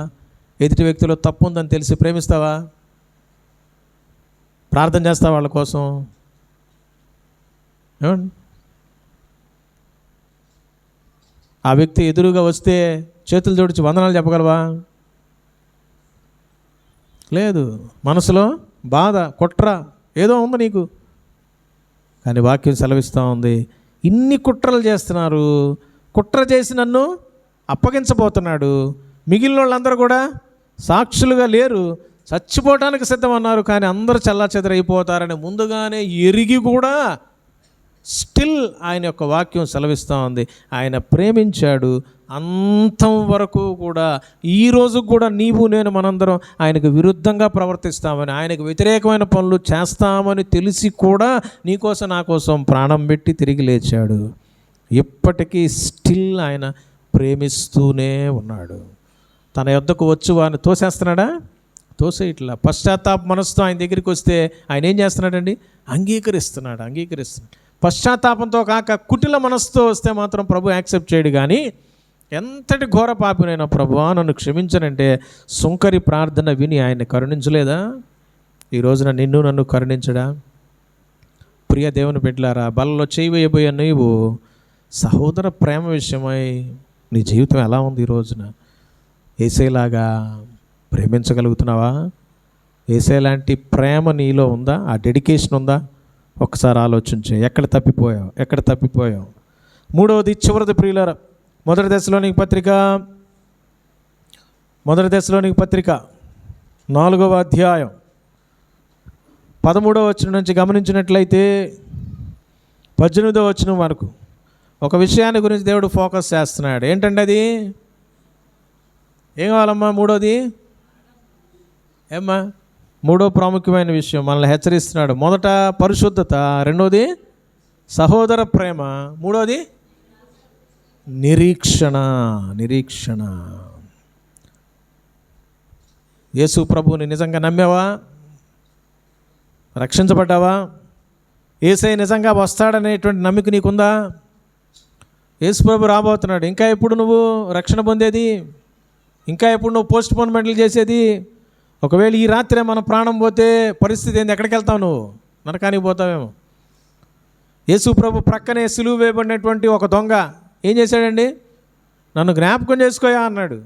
ఎదుటి వ్యక్తిలో తప్పు ఉందని తెలిసి ప్రేమిస్తావా? ప్రార్థన చేస్తావా వాళ్ళ కోసం? ఏమండి, ఆ వ్యక్తి ఎదురుగా వస్తే చేతులు జోడించి వందనాలు చెప్పగలవా? లేదు. మనసులో బాధ, కుట్ర ఏదో ఉంది నీకు. కానీ వాక్యం సెలవిస్తూ ఉంది, ఇన్ని కుట్రలు చేస్తున్నారు, కుట్ర చేసి నన్ను అప్పగించబోతున్నాడు. మిగిలిన వాళ్ళందరూ కూడా సాక్షులుగా లేరు, చచ్చిపోవటానికి సిద్ధమన్నారు. కానీ అందరూ చెల్లాచెదరైపోతారని ముందుగానే ఎరిగి కూడా స్టిల్ ఆయన యొక్క వాక్యం సెలవిస్తూ ఉంది, ఆయన ప్రేమించాడు అంతం వరకు కూడా. ఈరోజు కూడా నీవు నేను మనందరం ఆయనకు విరుద్ధంగా ప్రవర్తిస్తామని, ఆయనకు వ్యతిరేకమైన పనులు చేస్తామని తెలిసి కూడా నీకోసం నా కోసం ప్రాణం పెట్టి తిరిగి లేచాడు. ఇప్పటికీ స్టిల్ ఆయన ప్రేమిస్తూనే ఉన్నాడు. తన యొద్దకు వచ్చి వారిని తోసేస్తున్నాడా? తోసేయట్లా. పశ్చాత్తాప మనసుతో ఆయన దగ్గరికి వస్తే ఆయన ఏం చేస్తున్నాడండి? అంగీకరిస్తున్నాడు. పశ్చాత్తాపంతో కాక కుటిల మనసుతో వస్తే మాత్రం ప్రభు యాక్సెప్ట్ చేయడు. కానీ ఎంతటి ఘోర పాపినైనా ప్రభువా నన్ను క్షమించనంటే సుంకరి ప్రార్థన విని ఆయన్ని కరుణించలేదా? ఈ రోజున నిన్ను నన్ను కరుణించడా? ప్రియ దేవుని బిడ్డలారా, బలలో చేయి వేయబోయే నీవు సహోదర ప్రేమ విషయమై నీ జీవితం ఎలా ఉంది? ఈ రోజున యేసయ్యలాగా ప్రేమించగలుగుతున్నావా? యేసయ్య లాంటి ప్రేమ నీలో ఉందా? ఆ డెడికేషన్ ఉందా? ఒకసారి ఆలోచించే. ఎక్కడ తప్పిపోయావు? మూడవది, చివరిది ప్రియులారా, మొదటి దశలోనికి పత్రిక 4వ అధ్యాయం 13వ వచనం నుంచి గమనించినట్లయితే 18వ వచనం వరకు ఒక విషయాన్ని గురించి దేవుడు ఫోకస్ చేస్తున్నాడు. ఏంటంటే అది ఏం కావాలమ్మా? మూడో ప్రాముఖ్యమైన విషయం మనల్ని హెచ్చరిస్తున్నాడు. మొదట పరిశుద్ధత, రెండోది సహోదర ప్రేమ, మూడోది నిరీక్షణ. యేసు ప్రభువుని నిజంగా నమ్మావా? రక్షించబడ్డావా? యేసయ్య నిజంగా వస్తాడనేటువంటి నమ్మిక నీకుందా? యేసు ప్రభు రాబోతున్నాడు. ఇంకా ఎప్పుడు నువ్వు రక్షణ పొందేది? ఇంకా ఎప్పుడు నువ్వు పోస్ట్ పోన్మెంట్లు చేసేది? ఒకవేళ ఈ రాత్రే మన ప్రాణం పోతే పరిస్థితి ఏంది? ఎక్కడికి వెళ్తావు? నువ్వు నరకానికి పోతావేమో. యేసు ప్రభు ప్రక్కనే సిలువ వేయబడినటువంటి ఒక దొంగ ఏం చేశాడండి? నన్ను జ్ఞాపకం చేసుకోయా అన్నాడు.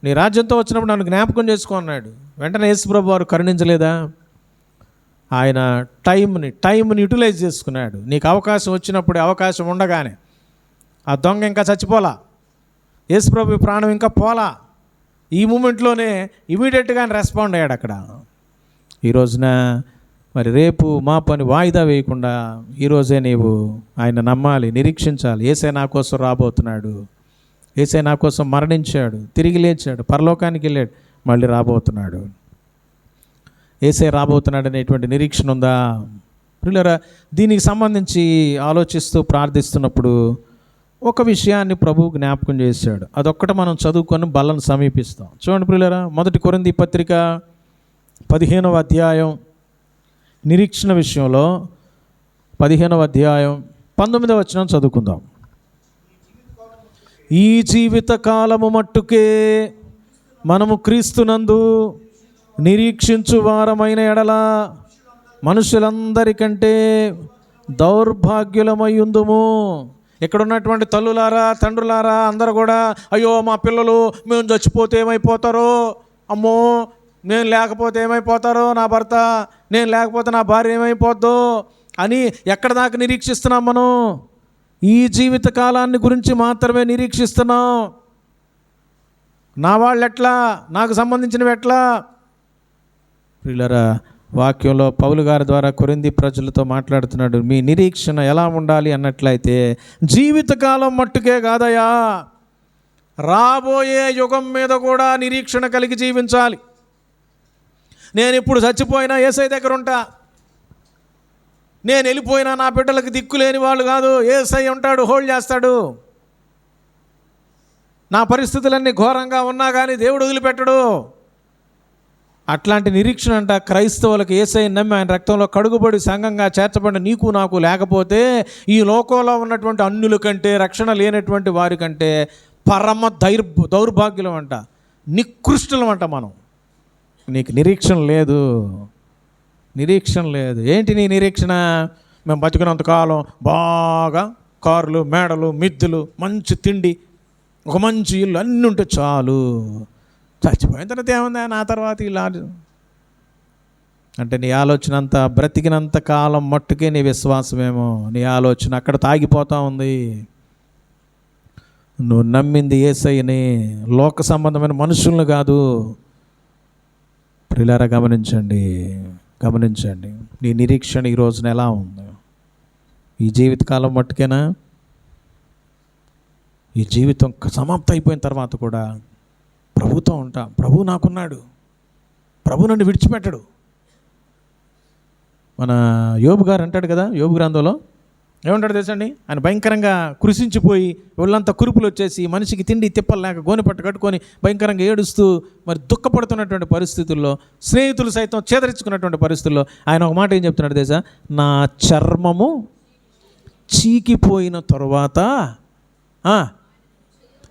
నీ రాజ్యంతో వచ్చినప్పుడు నన్ను జ్ఞాపకం చేసుకో అన్నాడు. వెంటనే యేసు ప్రభు వారు కరుణించలేదా? ఆయన టైంని యూటిలైజ్ చేసుకున్నాడు. నీకు అవకాశం వచ్చినప్పుడు, అవకాశం ఉండగానే. ఆ దొంగ ఇంకా చచ్చిపోలా, యేసు ప్రభు ప్రాణం ఇంకా పోలా. ఈ మూమెంట్లోనే ఇమీడియట్గా ఆయన రెస్పాండ్ అయ్యాడు అక్కడ. ఈ రోజున మరి రేపు మా పని వాయిదా వేయకుండా ఈరోజే నీవు ఆయన నమ్మాలి, నిరీక్షించాలి. యేసయ్య నా కోసం రాబోతున్నాడు, యేసయ్య నా కోసం మరణించాడు, తిరిగి లేచాడు, పరలోకానికి వెళ్ళాడు, మళ్ళీ రాబోతున్నాడు. యేసయ్య రాబోతున్నాడు అనేటువంటి నిరీక్షణ ఉందా? ప్రియులారా, దీనికి సంబంధించి ఆలోచిస్తూ ప్రార్థిస్తున్నప్పుడు ఒక విషయాన్ని ప్రభు జ్ఞాపకం చేశాడు. అదొక్కటి మనం చదువుకొని బలను సమీపిస్తాం. చూడండి ప్రియులారా, 1 కొరింథీ పత్రిక 15వ అధ్యాయం నిరీక్షణ విషయంలో 15వ అధ్యాయం 19వ వచనం చదువుకుందాం. ఈ జీవిత కాలము మట్టుకే మనము క్రీస్తునందు నిరీక్షించు వారమైన ఎడల మనుషులందరికంటే దౌర్భాగ్యులమయ్యుందుము. ఇక్కడ ఉన్నటువంటి తల్లులారా, తండ్రులారా అందరూ కూడా, అయ్యో మా పిల్లలు మేము చచ్చిపోతే ఏమైపోతారో, అమ్మో నేను లేకపోతే ఏమైపోతారో నా భర్త, నేను లేకపోతే నా భార్య ఏమైపోద్దో అని ఎక్కడ దాకా నిరీక్షిస్తున్నాం మనం? ఈ జీవిత కాలాన్ని గురించి మాత్రమే నిరీక్షిస్తున్నాం. నా వాళ్ళు ఎట్లా, నాకు సంబంధించినవి ఎట్లా? ప్రియులారా, వాక్యంలో పౌలు గారి ద్వారా కొరింథీ ప్రజలతో మాట్లాడుతున్నాడు. మీ నిరీక్షణ ఎలా ఉండాలి అన్నట్లయితే జీవితకాలం మట్టుకే కాదయా, రాబోయే యుగం మీద కూడా నిరీక్షణ కలిగి జీవించాలి. నేను ఇప్పుడు చచ్చిపోయినా యేసయ్య దగ్గర ఉంటా, నేను వెళ్ళిపోయినా నా బిడ్డలకు దిక్కులేని వాళ్ళు కాదు, యేసయ్య ఉంటాడు, హోల్డ్ చేస్తాడు. నా పరిస్థితులన్నీ ఘోరంగా ఉన్నా కానీ దేవుడు వదిలిపెట్టడు. అట్లాంటి నిరీక్షణ అంట క్రైస్తవులకు. యేసయ్యను నమ్మి ఆయన రక్తంలో కడుగుబడి సంఘంగా చేర్చబడిన నీకు నాకు లేకపోతే ఈ లోకంలో ఉన్నటువంటి అన్యుల కంటే, రక్షణ లేనటువంటి వారి కంటే పరమ దౌర్భాగ్యులం అంట, నికృష్టులం అంట మనం. నీకు నిరీక్షణ లేదు. ఏంటి నీ నిరీక్షణ? మేము బతికినంతకాలం బాగా కార్లు, మేడలు, మిద్దెలు, మంచి తిండి, ఒక మంచి ఇల్లు అన్నీ ఉంటే చాలు. చచ్చిపోయిన తర్వాత ఏముందా నా తర్వాత ఇలా అంటే నీ ఆలోచన అంతా బ్రతికినంత కాలం మట్టుకే నీ విశ్వాసమేమో, నీ ఆలోచన అక్కడ తాగిపోతూ ఉంది. నువ్వు నమ్మింది యేసయ్యని, లోక సంబంధమైన మనుషులను కాదు. ప్రియులారా గమనించండి, గమనించండి. నీ నిరీక్షణ ఈ రోజున ఎలా ఉంది? ఈ జీవితకాలం మట్టుకేనా? ఈ జీవితం సమాప్తం అయిపోయిన తర్వాత కూడా ప్రభుతో ఉంటా. ప్రభు నాకున్నాడు, ప్రభు నన్ను విడిచిపెట్టడు. మన యోబు గారు అంటాడు కదా, యోబు గ్రంథంలో ఏమంటాడు తెలుసండి? ఆయన భయంకరంగా కృషించిపోయి ఒళ్ళంతా కురుపులు వచ్చేసి మనిషికి తిండి తిప్పలు లేక గోనెపట్టు కట్టుకొని భయంకరంగా ఏడుస్తూ మరి దుఃఖపడుతున్నటువంటి పరిస్థితుల్లో, స్నేహితులు సైతం చేదరించుకున్నటువంటి పరిస్థితుల్లో ఆయన ఒక మాట ఏం చెప్తున్నాడు తెలుసా? నా చర్మము చీకిపోయిన తరువాత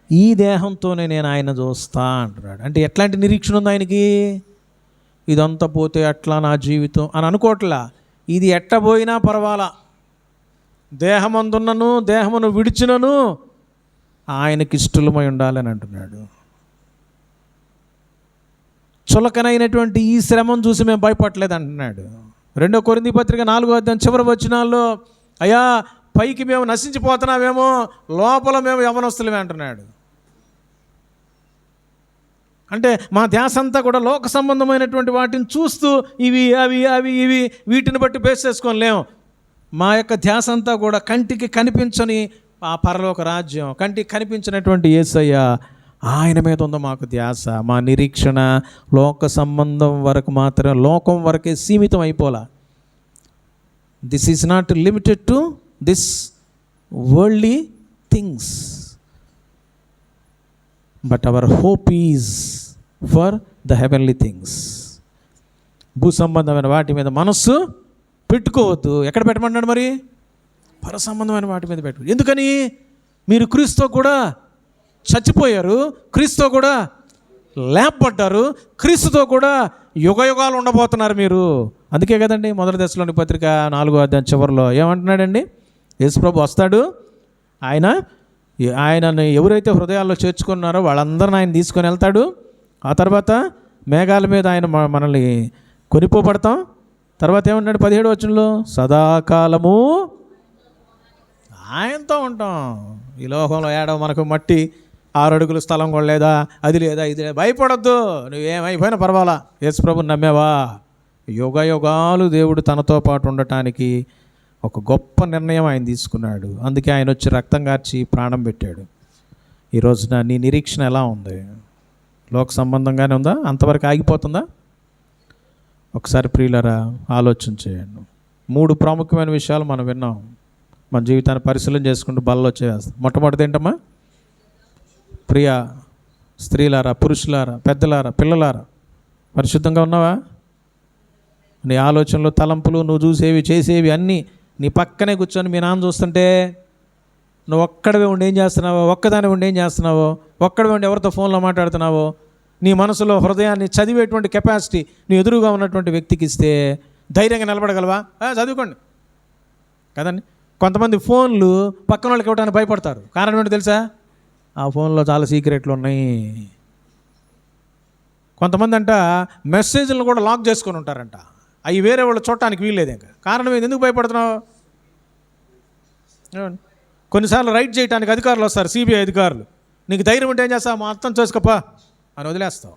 ఈ దేహంతోనే నేను ఆయన చూస్తా అంటున్నాడు. అంటే ఎట్లాంటి నిరీక్షణ ఉంది ఆయనకి? ఇదంతా పోతే అట్లా నా జీవితం అని అనుకోవట్లా. ఇది ఎట్టబోయినా పర్వాలా, దేహమందున్నను దేహమును విడిచినను ఆయనకి ఇష్టలమై ఉండాలని అంటున్నాడు. చులకనైనటువంటి ఈ శ్రమను చూసి మేము భయపడలేదు అంటున్నాడు. 2 కొరింథీ పత్రిక 4వ అధ్యాయం చివరి వచనాల్లో, అయ్యా పైకి మేము నశించిపోతున్నామేమో, లోపల మేము యవనస్తులమే అంటున్నాడు. అంటే మా ధ్యాస అంతా కూడా లోక సంబంధమైనటువంటి వాటిని చూస్తూ ఇవి అవి అవి ఇవి వీటిని బట్టి బేస్ చేసుకొని లేము. మా యొక్క ధ్యాస అంతా కూడా కంటికి కనిపించని ఆ పరలోక రాజ్యం, కంటికి కనిపించినటువంటి యేసయ్య, ఆయన మీద ఉందో మాకు ధ్యాస. మా నిరీక్షణ లోక సంబంధం వరకు మాత్రమే, లోకం వరకే సీమితం అయిపోలా. This is not limited to this worldly things, but our hope is for the heavenly things. భూ సంబంధమైన వాటి మీద మనస్సు పెట్టుకోవద్దు. ఎక్కడ పెట్టమన్నాడు మరి? పర సంబంధమైన వాటి మీద పెట్టు. ఎందుకని? మీరు క్రీస్తుతో కూడా చచ్చిపోయారు, క్రీస్తుతో కూడా లేపబడ్డారు, క్రీస్తుతో కూడా యుగ యుగాలు ఉండబోతున్నారు మీరు. అందుకే కదండి మొదటి దశలోని పత్రిక 4వ అధ్యాయం చివరిలో ఏమంటున్నాడండి? యేసుప్రభు వస్తాడు, ఆయనను ఎవరైతే హృదయాల్లో చేర్చుకున్నారో వాళ్ళందరిని ఆయన తీసుకొని వెళ్తాడు. ఆ తర్వాత మేఘాల మీద ఆయన మనల్ని కొనిపోబడతాం. తర్వాత ఏమన్నాడు 17వ వచనంలో? సదాకాలము ఆయనతో ఉంటాం. ఈ లోకంలో ఏడవ మనకు మట్టి 6 అడుగుల స్థలం కూడా లేదా, అది లేదా, ఇది లేదా. భయపడొద్దు, నువ్వేమైపోయినా పర్వాలా, యేసుప్రభుని నమ్మేవా? యుగ యుగాలు దేవుడు తనతో పాటు ఉండటానికి ఒక గొప్ప నిర్ణయం ఆయన తీసుకున్నాడు. అందుకే ఆయన వచ్చి రక్తం కార్చి ప్రాణం పెట్టాడు. ఈ రోజున నీ నిరీక్షణ ఎలా ఉంది? లోక సంబంధంగానే ఉందా? అంతవరకు ఆగిపోతుందా? ఒకసారి ప్రియులరా ఆలోచన చేయండి. 3 ప్రాముఖ్యమైన విషయాలు మనం విన్నాం. మన జీవితాన్ని పరిశీలన చేసుకుంటూ బలలో చేస్తాం. మొట్టమొదటిది ఏంటమ్మా? ప్రియ స్త్రీలారా, పురుషులారా, పెద్దలారా, పిల్లలారా, పరిశుద్ధంగా ఉన్నావా? నీ ఆలోచనలు, తలంపులు, నువ్వు చూసేవి చేసేవి అన్నీ నీ పక్కనే కూర్చొని మీ నాన్న చూస్తుంటే నువ్వు ఒక్కడవే ఉండి ఏం చేస్తున్నావో, ఒక్కదాని ఉండి ఏం చేస్తున్నావో, ఒక్కడవే ఉండి ఎవరితో ఫోన్లో మాట్లాడుతున్నావో, నీ మనసులో హృదయాన్ని చదివేటువంటి కెపాసిటీ నీ ఎదురుగా ఉన్నటువంటి వ్యక్తికి ఇస్తే ధైర్యంగా నిలబడగలవా? చదువుకోండి కదండి. కొంతమంది ఫోన్లు పక్కన వాళ్ళకి ఇవ్వడానికి భయపడతారు. కారణం ఏంటో తెలుసా? ఆ ఫోన్లో చాలా సీక్రెట్లు ఉన్నాయి. కొంతమంది అంట మెసేజ్లను కూడా లాక్ చేసుకొని ఉంటారంట. అవి వేరే వాళ్ళు చూడటానికి వీల్లేదు. ఇంకా కారణం ఏంది? ఎందుకు భయపడుతున్నావు? కొన్నిసార్లు రైట్ చేయడానికి అధికారులు వస్తారు, సిబిఐ అధికారులు. నీకు ధైర్యం ఉంటే ఏం చేస్తావు? మొత్తం చేసుకోపా అని వదిలేస్తావు.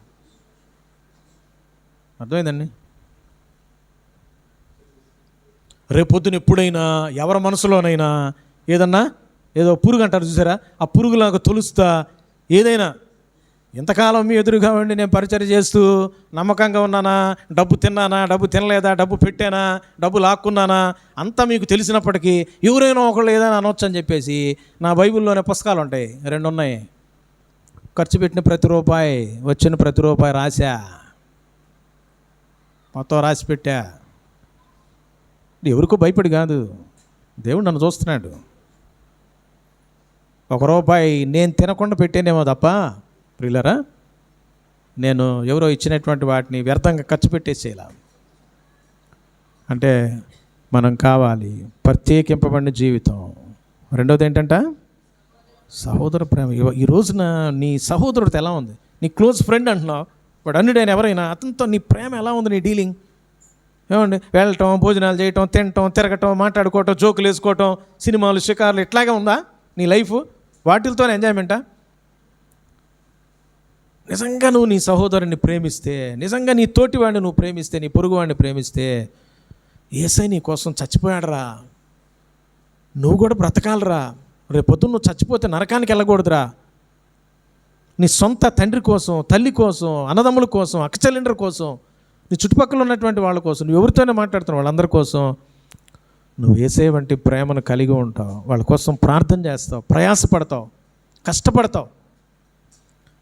అర్థమైందండి? రేపొద్దున ఎప్పుడైనా ఎవరి మనసులోనైనా ఏదో పురుగు అంటారు చూసారా, ఆ పురుగులాగా తొలుస్తా ఏదైనా, ఇంతకాలం మీ ఎదురుగా ఉండి నేను పరిచయం చేస్తూ నమ్మకంగా ఉన్నానా, డబ్బు తిన్నానా, డబ్బు తినలేదా, డబ్బు పెట్టానా, డబ్బు లాక్కున్నానా, అంతా మీకు తెలిసినప్పటికీ ఎవరైనా ఒకళ్ళు ఏదైనా అనొచ్చు అని చెప్పేసి నా బైబిల్లోనే పుస్తకాలు ఉంటాయి, 2 ఉన్నాయి. ఖర్చు పెట్టిన ప్రతి రూపాయి, వచ్చిన ప్రతి రూపాయి రాశా, మొత్తం రాసి పెట్టా. ఎవరికో భయపడి కాదు, దేవుడు నన్ను చూస్తున్నాడు. 1 రూపాయి నేను తినకుండా పెట్టానేమో తప్ప ప్రియులరా, నేను ఎవరో ఇచ్చినటువంటి వాటిని వ్యర్థంగా ఖర్చు పెట్టేసేలా. అంటే మనం కావాలి ప్రత్యేకింపబడిన జీవితం, రెండవది ఏంటంట? సహోదర ప్రేమ. ఈ రోజున నీ సహోదరుడితో ఎలా ఉంది? నీ క్లోజ్ ఫ్రెండ్ అంటున్నావు, వాడు అన్నిడైన ఎవరైనా, అతనితో నీ ప్రేమ ఎలా ఉంది? నీ డీలింగ్ ఏమండి? వెళ్ళటం, భోజనాలు చేయటం, తినటం, తిరగటం, మాట్లాడుకోవటం, జోకులు వేసుకోవటం, సినిమాలు, షికార్లు, ఇట్లాగే ఉందా నీ లైఫ్? వాటితోనే ఎంజాయ్మెంటా? నిజంగా నువ్వు నీ సహోదరుని ప్రేమిస్తే, నిజంగా నీ తోటివాడిని నువ్వు ప్రేమిస్తే, నీ పొరుగువాడిని ప్రేమిస్తే, యేసయ్య నీ కోసం చచ్చిపోయాడురా, నువ్వు కూడా బ్రతకాలరా, రేపొద్దున నువ్వు చచ్చిపోతే నరకానికి వెళ్ళకూడదురా, నీ సొంత తండ్రి కోసం, తల్లి కోసం, అన్నదమ్ముల కోసం, అక్కచెల్లెండ్ర కోసం, నీ చుట్టుపక్కల ఉన్నటువంటి వాళ్ళ కోసం, నువ్వు ఎవరితోనే మాట్లాడుతున్నావు వాళ్ళందరి కోసం నువ్వు యేసయ్య వంటి ప్రేమను కలిగి ఉంటావు. వాళ్ళ కోసం ప్రార్థన చేస్తావు, ప్రయాసపడతావు, కష్టపడతావు,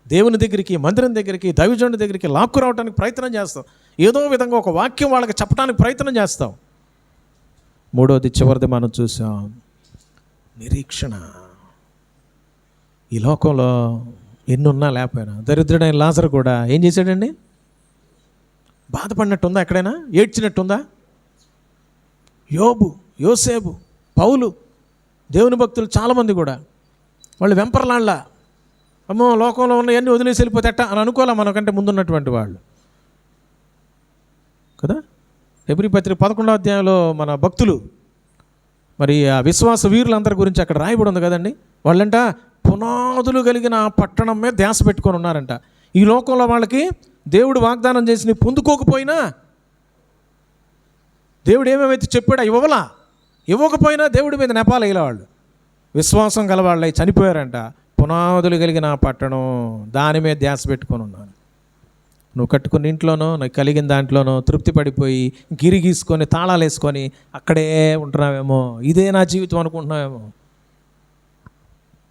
దేవుని దగ్గరికి, మందిరం దగ్గరికి, దైవజనుడి దగ్గరికి లాక్కు రావడానికి ప్రయత్నం చేస్తావు, ఏదో విధంగా ఒక వాక్యం వాళ్ళకి చెప్పడానికి ప్రయత్నం చేస్తావు. మూడోది, చివరిది మనం చూసాం, నిరీక్షణ. ఈ లోకంలో ఎన్నున్నా లేకపోయినా దరిద్రుడైన లాజరు కూడా ఏం చేశాడండి? బాధపడినట్టుందా? ఎక్కడైనా ఏడ్చినట్టుందా? యోబు, యోసేపు, పౌలు, దేవుని భక్తులు చాలామంది కూడా వాళ్ళు వెంపర్లాళ్ళ, అమ్మో లోకంలో ఉన్న అన్నీ వదిలేసి వెళ్ళిపోతేట అని అనుకోలే మనకంటే ముందున్నటువంటి వాళ్ళు కదా. హెబ్రీ పత్రిక 11వ అధ్యాయంలో మన భక్తులు, మరి ఆ విశ్వాస వీరులందరి గురించి అక్కడ రాయబడి ఉంది కదండి. వాళ్ళంట పునాదులు కలిగిన ఆ పట్టణం మీద ధ్యాస పెట్టుకొని ఉన్నారంట. ఈ లోకంలో వాళ్ళకి దేవుడు వాగ్దానం చేసి పొందుకోకపోయినా, దేవుడు ఏమేమైతే చెప్పాడో ఇవ్వకపోయినా దేవుడి మీద నెపాలేలా వాళ్ళు విశ్వాసం గలవాళ్ళై చనిపోయారంట. పునాదులు కలిగిన ఆ పట్టణం, దాని మీద ధ్యాస పెట్టుకొని ఉన్నాను. నువ్వు కట్టుకున్న ఇంట్లోనో, నాకు కలిగిన దాంట్లోనో తృప్తి పడిపోయి గిరి గీసుకొని తాళాలు వేసుకొని అక్కడే ఉంటున్నావేమో, ఇదే నా జీవితం అనుకుంటున్నావేమో.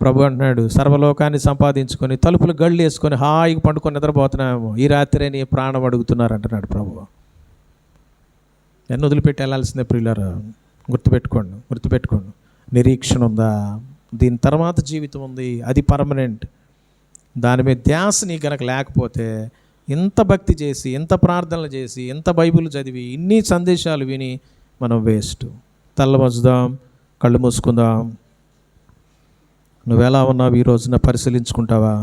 ప్రభు అంటున్నాడు, సర్వలోకాన్ని సంపాదించుకొని తలుపులు గళ్ళు వేసుకొని హాయిగా పండుకొని నిద్రపోతున్నామేమో, ఈ రాత్రే నీ ప్రాణం అడుగుతున్నారు అంటున్నాడు ప్రభు. ఎన్ని వదిలిపెట్టి వెళ్ళాల్సిందే ప్రియులారా. గుర్తుపెట్టుకోండి. నిరీక్షణ ఉందా? దీని తర్వాత జీవితం ఉంది, అది పర్మనెంట్. దాని మీద ధ్యాస నీ కనుక లేకపోతే, ఇంత భక్తి చేసి, ఇంత ప్రార్థనలు చేసి, ఇంత బైబిల్ చదివి, ఇన్ని సందేశాలు విని మనం వేస్ట్. తల్లవంచుదాం, కళ్ళు మూసుకుందాం. నువ్వెలా ఉన్నావు ఈ రోజున పరిశీలించుకుంటావా?